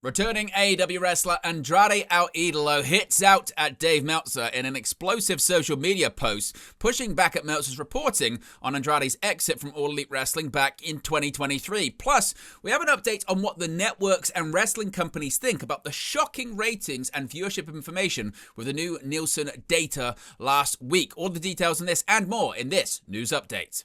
Returning AEW wrestler Andrade hits out at Dave Meltzer in an explosive social media post, pushing back at Meltzer's reporting on Andrade's exit from All Elite Wrestling back in 2023. Plus, we have an update on what the networks and wrestling companies think about the shocking ratings and viewership information with the new Nielsen data last week. All the details on this and more in this news update.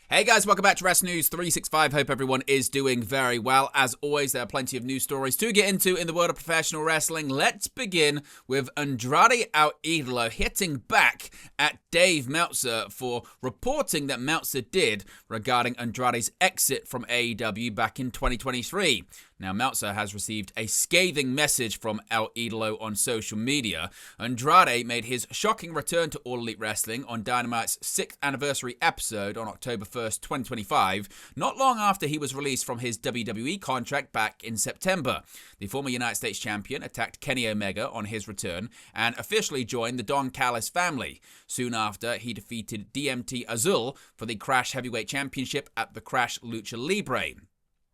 Hey guys, welcome back to Wrestling News 365. Hope everyone is doing very well. As always, there are plenty of news stories to get into in the world of professional wrestling. Let's begin with Andrade hitting back at Dave Meltzer for reporting that Meltzer did regarding Andrade's exit from AEW back in 2023. Now, Meltzer has received a scathing message from El Idolo on social media. Andrade made his shocking return to All Elite Wrestling on Dynamite's 6th anniversary episode on October 1st, 2025, not long after he was released from his WWE contract back in September. The former United States champion attacked Kenny Omega on his return and officially joined the Don Callis family. Soon after, he defeated DMT Azul for the Crash Heavyweight Championship at the Crash Lucha Libre.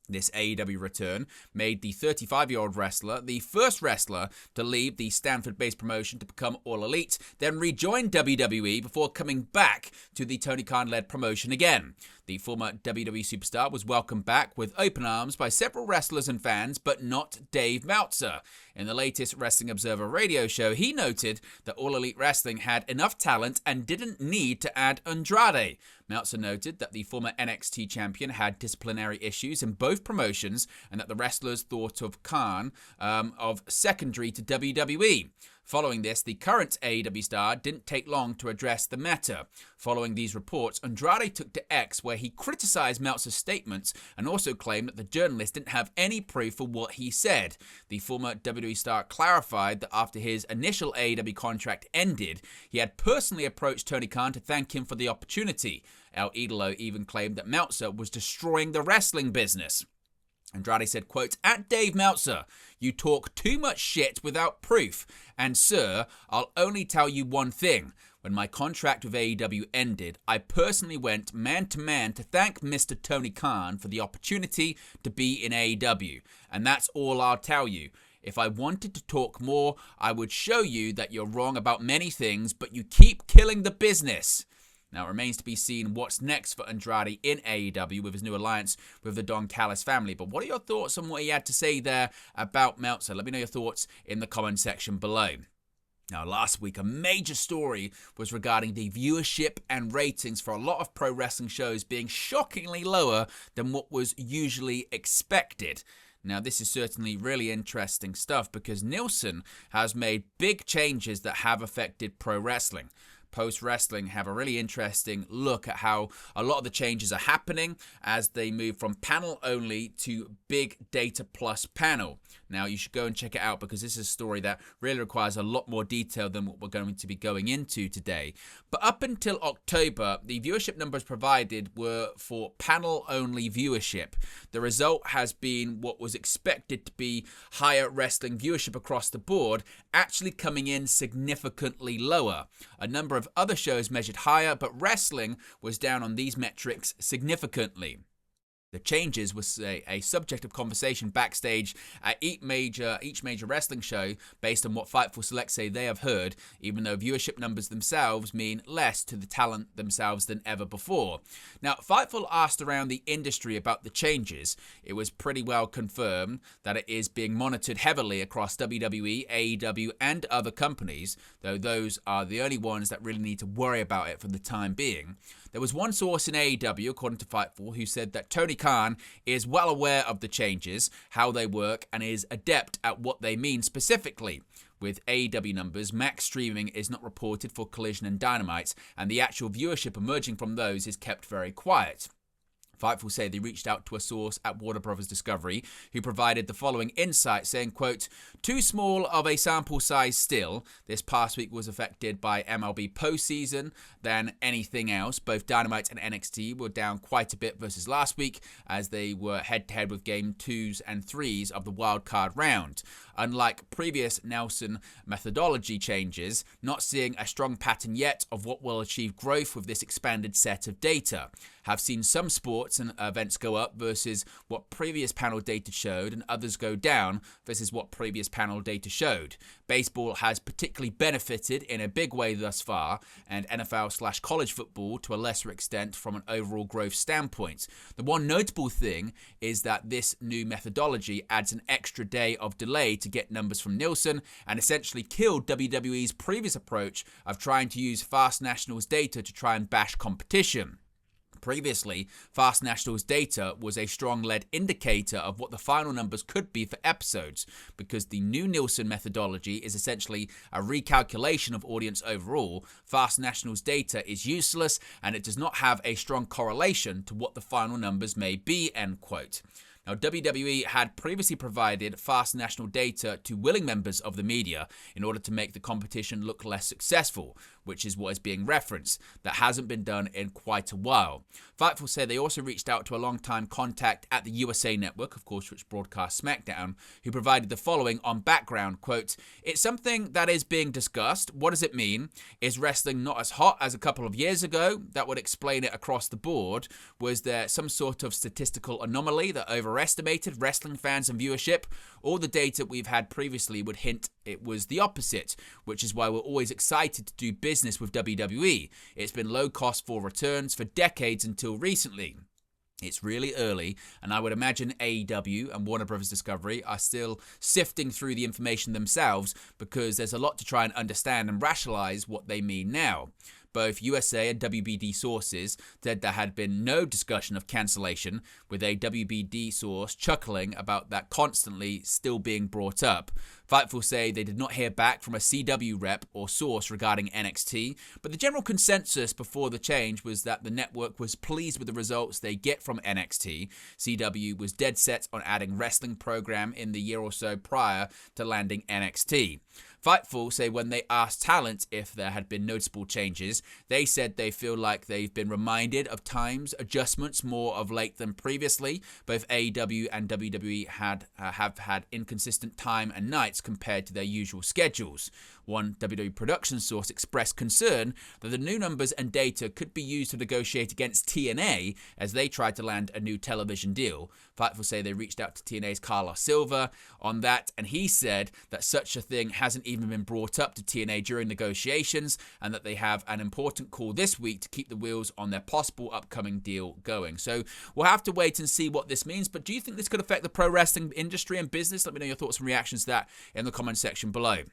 This AEW return made the 35-year-old wrestler the first wrestler to leave the Stanford-based promotion to become All Elite, then rejoin WWE before coming back to the Tony Khan-led promotion again. The former WWE superstar was welcomed back with open arms by several wrestlers and fans, but not Dave Meltzer. In the latest Wrestling Observer radio show, he noted that All Elite Wrestling had enough talent and didn't need to add Andrade. Meltzer noted that the former NXT champion had disciplinary issues in both promotions and that the wrestlers thought of Khan of secondary to WWE. Following this, the current AEW star didn't take long to address the matter. Following these reports, Andrade took to X where he criticized Meltzer's statements and also claimed that the journalist didn't have any proof for what he said. The former WWE star clarified that after his initial AEW contract ended, he had personally approached Tony Khan to thank him for the opportunity. El Idolo even claimed that Meltzer was destroying the wrestling business. Andrade said, quote, "At Dave Meltzer, you talk too much shit without proof. And sir, I'll only tell you one thing. When my contract with AEW ended, I personally went man-to-man to thank Mr. Tony Khan for the opportunity to be in AEW. And that's all I'll tell you. If I wanted to talk more, I would show you that you're wrong about many things, but you keep killing the business." Now, it remains to be seen what's next for Andrade in AEW with his new alliance with the Don Callis family. But what are your thoughts on what he had to say there about Meltzer? Let me know your thoughts in the comment section below. Now, last week, a major story was regarding the viewership and ratings for a lot of pro wrestling shows being shockingly lower than what was usually expected. Now, this is certainly really interesting stuff because Nielsen has made big changes that have affected pro wrestling. Post Wrestling have a really interesting look at how a lot of the changes are happening as they move from panel only to big data plus panel. Now, you should go and check it out because this is a story that really requires a lot more detail than what we're going to be going into today. But up until October, the viewership numbers provided were for panel only viewership. The result has been what was expected to be higher wrestling viewership across the board, actually coming in significantly lower. A number of other shows measured higher, but wrestling was down on these metrics significantly. The changes was a subject of conversation backstage at each major wrestling show based on what Fightful Select say they have heard, even though viewership numbers themselves mean less to the talent themselves than ever before. Now, Fightful asked around the industry about the changes. It was pretty well confirmed that it is being monitored heavily across WWE, AEW, and other companies, though those are the only ones that really need to worry about it for the time being. There was one source in AEW, according to Fightful, who said that Tony Khan is well aware of the changes, how they work, and is adept at what they mean specifically. With AEW numbers, max streaming is not reported for Collision and Dynamite, and the actual viewership emerging from those is kept very quiet. Fightful say they reached out to a source at Warner Bros. Discovery who provided the following insight, saying, quote, "Too small of a sample size still. This past week was affected by MLB postseason than anything else. Both Dynamite and NXT were down quite a bit versus last week as they were head-to-head with game 2s and 3s of the wildcard round. Unlike previous Nelson methodology changes, not seeing a strong pattern yet of what will achieve growth with this expanded set of data. Have seen some sports and events go up versus what previous panel data showed, and others go down versus what previous panel data showed. Baseball has particularly benefited in a big way thus far, and NFL/college football to a lesser extent from an overall growth standpoint. The one notable thing is that this new methodology adds an extra day of delay to get numbers from Nielsen and essentially killed WWE's previous approach of trying to use Fast Nationals data to try and bash competition. Previously, Fast Nationals data was a strong lead indicator of what the final numbers could be for episodes, because the new Nielsen methodology is essentially a recalculation of audience overall. Fast Nationals data is useless and it does not have a strong correlation to what the final numbers may be, end quote. Now, WWE had previously provided Fast National data to willing members of the media in order to make the competition look less successful, which is what is being referenced. That hasn't been done in quite a while. Fightful say they also reached out to a long-time contact at the USA Network, of course, which broadcasts SmackDown, who provided the following on background, quote, "It's something that is being discussed. What does it mean? Is wrestling not as hot as a couple of years ago? That would explain it across the board. Was there some sort of statistical anomaly that overestimated wrestling fans and viewership? All the data we've had previously would hint it was the opposite, which is why we're always excited to do business with WWE. It's been low cost for returns for decades until recently. It's really early, and I would imagine AEW and Warner Bros. Discovery are still sifting through the information themselves because there's a lot to try and understand and rationalize what they mean now. Both USA and WBD sources said there had been no discussion of cancellation, with a WBD source chuckling about that constantly still being brought up. Fightful say they did not hear back from a CW rep or source regarding NXT, but the general consensus before the change was that the network was pleased with the results they get from NXT. CW was dead set on adding wrestling program in the year or so prior to landing NXT. Fightful say when they asked talent if there had been noticeable changes, they said they feel like they've been reminded of times adjustments more of late than previously. Both AEW and WWE have had inconsistent time and nights compared to their usual schedules. One WWE production source expressed concern that the new numbers and data could be used to negotiate against TNA as they tried to land a new television deal. Fightful say they reached out to TNA's Carlos Silva on that, and he said that such a thing hasn't even been brought up to TNA during negotiations, and that they have an important call this week to keep the wheels on their possible upcoming deal going. So we'll have to wait and see what this means, but do you think this could affect the pro wrestling industry and business? Let me know your thoughts and reactions to that in the comment section below.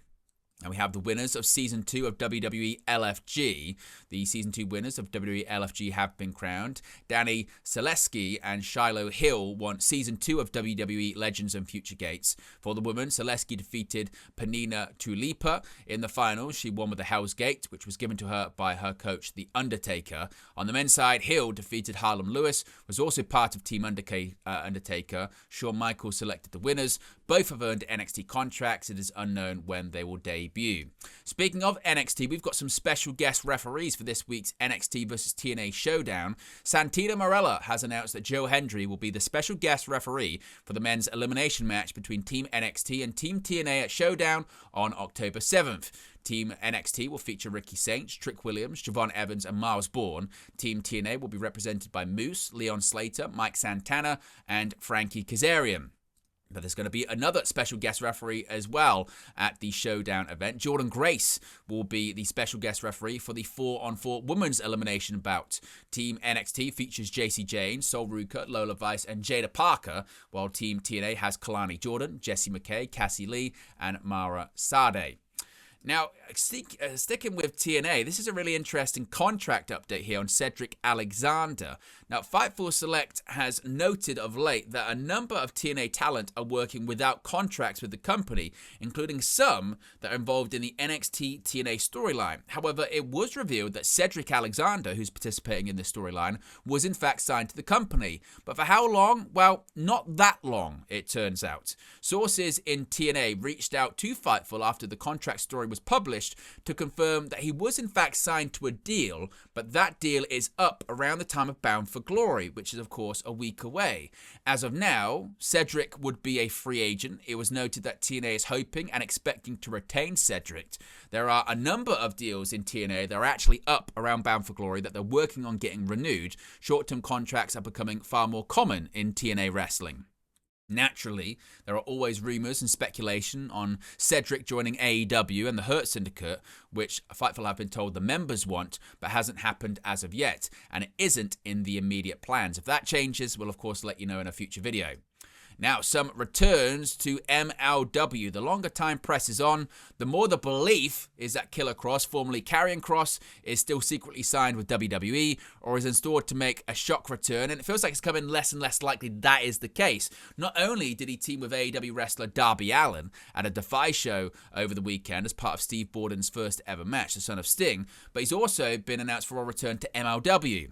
And we have the winners of Season 2 of WWE LFG. The Season 2 winners of WWE LFG have been crowned. Danny Selesky and Shiloh Hill won Season 2 of WWE Legends and Future Gates. For the women, Selesky defeated Panina Tulipa in the finals. She won with the Hell's Gate, which was given to her by her coach, The Undertaker. On the men's side, Hill defeated Harlem Lewis, was also part of Team Undertaker. Shawn Michaels selected the winners. Both have earned NXT contracts. It is unknown when they will debut. Speaking of NXT, we've got some special guest referees for this week's NXT vs TNA showdown. Santino Marella has announced that Joe Hendry will be the special guest referee for the men's elimination match between Team NXT and Team TNA at Showdown on October 7th. Team NXT will feature Ricky Saints, Trick Williams, Javon Evans, and Miles Bourne. Team TNA will be represented by Moose, Leon Slater, Mike Santana, and Frankie Kazarian. But there's going to be another special guest referee as well at the Showdown event. Jordan Grace will be the special guest referee for the 4-on-4 women's elimination bout. Team NXT features JC Jane, Sol Ruka, Lola Vice, and Jada Parker, while Team TNA has Kalani Jordan, Jessie McKay, Cassie Lee, and Mara Sade. Now, sticking with TNA, this is a really interesting contract update here on Cedric Alexander. Now, Fightful Select has noted of late that a number of TNA talent are working without contracts with the company, including some that are involved in the NXT TNA storyline. However, it was revealed that Cedric Alexander, who's participating in this storyline, was in fact signed to the company. But for how long? Well, not that long, it turns out. Sources in TNA reached out to Fightful after the contract story was published to confirm that he was in fact signed to a deal, but that deal is up around the time of Bound for Glory, which is of course a week away. As of now, Cedric would be a free agent. It was noted that TNA is hoping and expecting to retain Cedric. There are a number of deals in TNA that are actually up around Bound for Glory that they're working on getting renewed. Short-term contracts are becoming far more common in TNA wrestling. Naturally, there are always rumours and speculation on Cedric joining AEW and the Hurt Syndicate, which Fightful have been told the members want, but hasn't happened as of yet, and it isn't in the immediate plans. If that changes, we'll of course let you know in a future video. Now, some returns to MLW. The longer time presses on, the more the belief is that Killer Kross, formerly Karrion Kross, is still secretly signed with WWE or is installed to make a shock return, and it feels like it's becoming less and less likely that is the case. Not only did he team with AEW wrestler Darby Allin at a Defy show over the weekend as part of Steve Borden's first ever match, the Son of Sting, but he's also been announced for a return to MLW.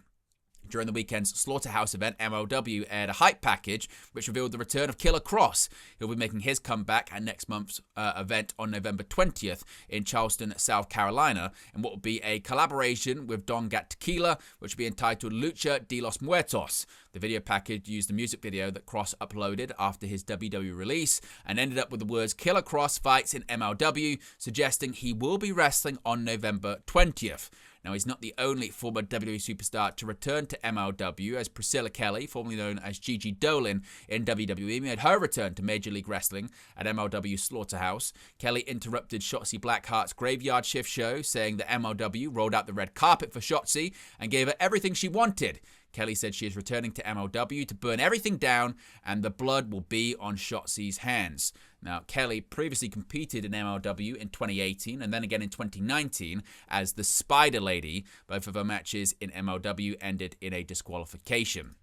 During the weekend's Slaughterhouse event, MLW aired a hype package which revealed the return of Killer Kross. He'll be making his comeback at next month's event on November 20th in Charleston, South Carolina, and what will be a collaboration with Don Gat Tequila, which will be entitled Lucha de los Muertos. The video package used the music video that Kross uploaded after his WWE release and ended up with the words Killer Kross fights in MLW, suggesting he will be wrestling on November 20th. Now, he's not the only former WWE superstar to return to MLW, as Priscilla Kelly, formerly known as Gigi Dolan in WWE, made her return to Major League Wrestling at MLW Slaughterhouse. Kelly interrupted Shotzi Blackheart's Graveyard Shift show, saying that MLW rolled out the red carpet for Shotzi and gave her everything she wanted. Kelly said she is returning to MLW to burn everything down and the blood will be on Shotzi's hands. Now, Kelly previously competed in MLW in 2018 and then again in 2019 as the Spider Lady. Both of her matches in MLW ended in a disqualification.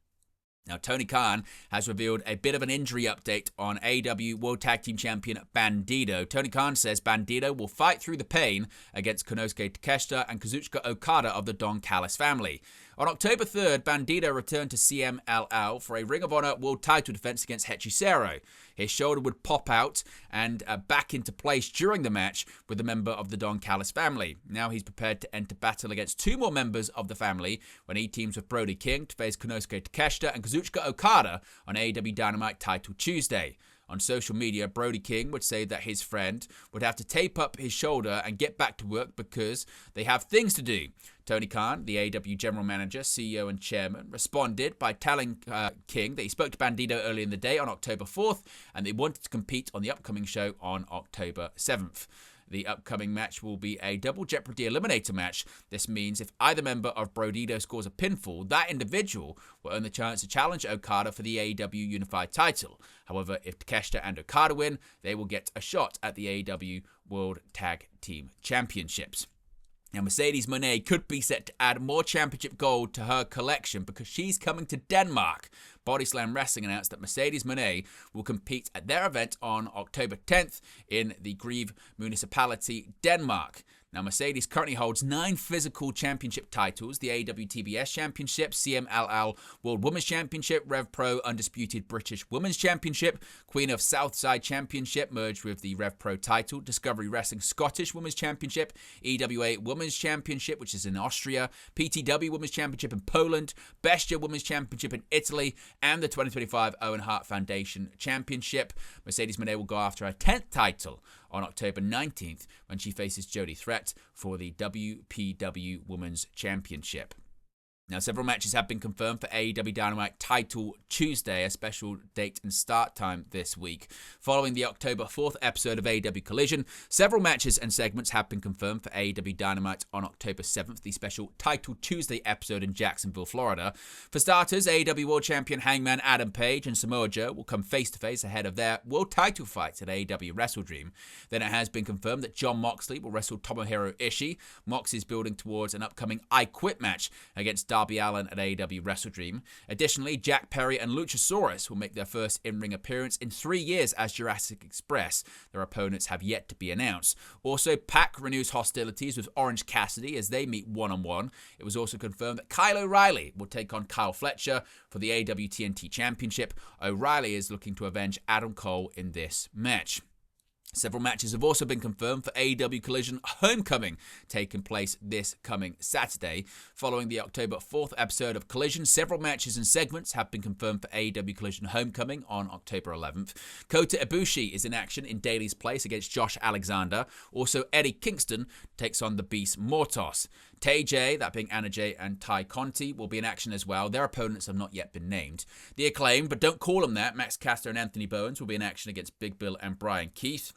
Now, Tony Khan has revealed a bit of an injury update on AEW World Tag Team Champion Bandito. Tony Khan says Bandito will fight through the pain against Konosuke Takeshita and Kazuchika Okada of the Don Callis family. On October 3rd, Bandito returned to CMLL for a Ring of Honor World Title defense against Hechicero. His shoulder would pop out and back into place during the match with a member of the Don Callis family. Now he's prepared to enter battle against two more members of the family when he teams with Brody King to face Konosuke Takeshita and Kazuchika Okada on AEW Dynamite Title Tuesday. On social media, Brody King would say that his friend would have to tape up his shoulder and get back to work because they have things to do. Tony Khan, the AEW General Manager, CEO and Chairman, responded by telling King that he spoke to Bandito early in the day on October 4th and they wanted to compete on the upcoming show on October 7th. The upcoming match will be a Double Jeopardy Eliminator match. This means if either member of Brodito scores a pinfall, that individual will earn the chance to challenge Okada for the AEW Unified title. However, if Takeshita and Okada win, they will get a shot at the AEW World Tag Team Championships. Now, Mercedes Moné could be set to add more championship gold to her collection because she's coming to Denmark. Body Slam Wrestling announced that Mercedes Moné will compete at their event on October 10th in the Greve Municipality, Denmark. Now, Mercedes currently holds 9 physical championship titles: the AEW TBS Championship, CMLL World Women's Championship, Rev Pro Undisputed British Women's Championship, Queen of Southside Championship merged with the Rev Pro title, Discovery Wrestling Scottish Women's Championship, EWA Women's Championship, which is in Austria, PTW Women's Championship in Poland, Bestia Women's Championship in Italy, and the 2025 Owen Hart Foundation Championship. Mercedes Moné will go after her 10th title on October 19th when she faces Jody Threat for the WPW Women's Championship. Now, several matches have been confirmed for AEW Dynamite Title Tuesday, a special date and start time this week. Following the October 4th episode of AEW Collision, several matches and segments have been confirmed for AEW Dynamite on October 7th, the special Title Tuesday episode in Jacksonville, Florida. For starters, AEW World Champion Hangman Adam Page and Samoa Joe will come face-to-face ahead of their world title fights at AEW Wrestle Dream. Then it has been confirmed that Jon Moxley will wrestle Tomohiro Ishii. Mox is building towards an upcoming I Quit match against Darby Allin at AEW Wrestle Dream. Additionally, Jack Perry and Luchasaurus will make their first in-ring appearance in 3 years as Jurassic Express. Their opponents have yet to be announced. Also, PAC renews hostilities with Orange Cassidy as they meet one-on-one. It was also confirmed that Kyle O'Reilly will take on Kyle Fletcher for the AEW TNT Championship. O'Reilly is looking to avenge Adam Cole in this match. Several matches have also been confirmed for AEW Collision Homecoming, taking place this coming Saturday. Following the October 4th episode of Collision, several matches and segments have been confirmed for AEW Collision Homecoming on October 11th. Kota Ibushi is in action in Daly's place against Josh Alexander. Also, Eddie Kingston takes on the Beast Mortos. Tay J, that being Anna J, and Ty Conti will be in action as well. Their opponents have not yet been named. The Acclaimed, but don't call them that, Max Caster and Anthony Bowens will be in action against Big Bill and Brian Keith.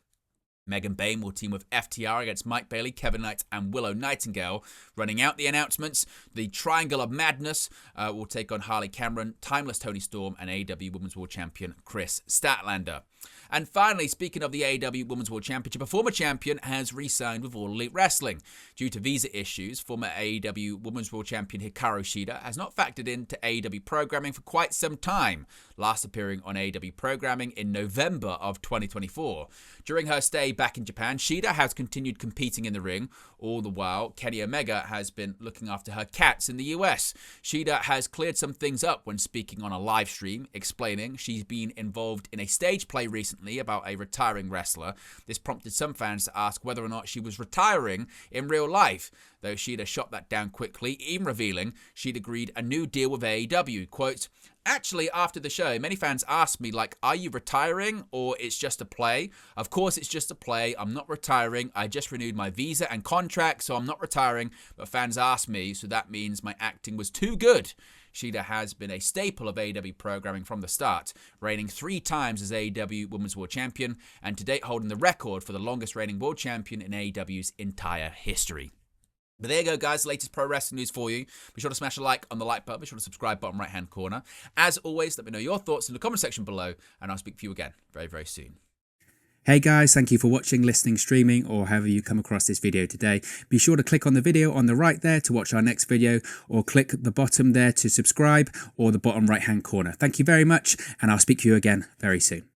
Megan Bayne will team with FTR against Mike Bailey, Kevin Knight, and Willow Nightingale. Running out the announcements, the Triangle of Madness will take on Harley Cameron, Timeless Tony Storm, and AEW Women's World Champion Chris Statlander. And finally, speaking of the AEW Women's World Championship, a former champion has re-signed with All Elite Wrestling. Due to visa issues, former AEW Women's World Champion Hikaru Shida has not factored into AEW programming for quite some time, last appearing on AEW programming in November of 2024. During her stay back in Japan, Shida has continued competing in the ring. All the while, Kenny Omega has been looking after her cats in the US. Shida has cleared some things up when speaking on a live stream, explaining she's been involved in a stage play recently about a retiring wrestler. This prompted some fans to ask whether or not she was retiring in real life, though Shida shot that down quickly, even revealing she'd agreed a new deal with AEW. Quote, "Actually, after the show, many fans asked me, like, are you retiring or it's just a play? Of course it's just a play. I'm not retiring. I just renewed my visa and contract, so I'm not retiring. But fans asked me, so that means my acting was too good." Shida has been a staple of AEW programming from the start, reigning 3 times as AEW Women's World Champion, and to date holding the record for the longest reigning World Champion in AEW's entire history. But there you go, guys. The latest pro wrestling news for you. Be sure to smash a like on the like button. Be sure to subscribe, bottom right-hand corner. As always, let me know your thoughts in the comment section below, and I'll speak to you again very, very soon. Hey guys, thank you for watching, listening, streaming, or however you come across this video today. Be sure to click on the video on the right there to watch our next video, or click the bottom there to subscribe, or the bottom right-hand corner. Thank you very much, and I'll speak to you again very soon.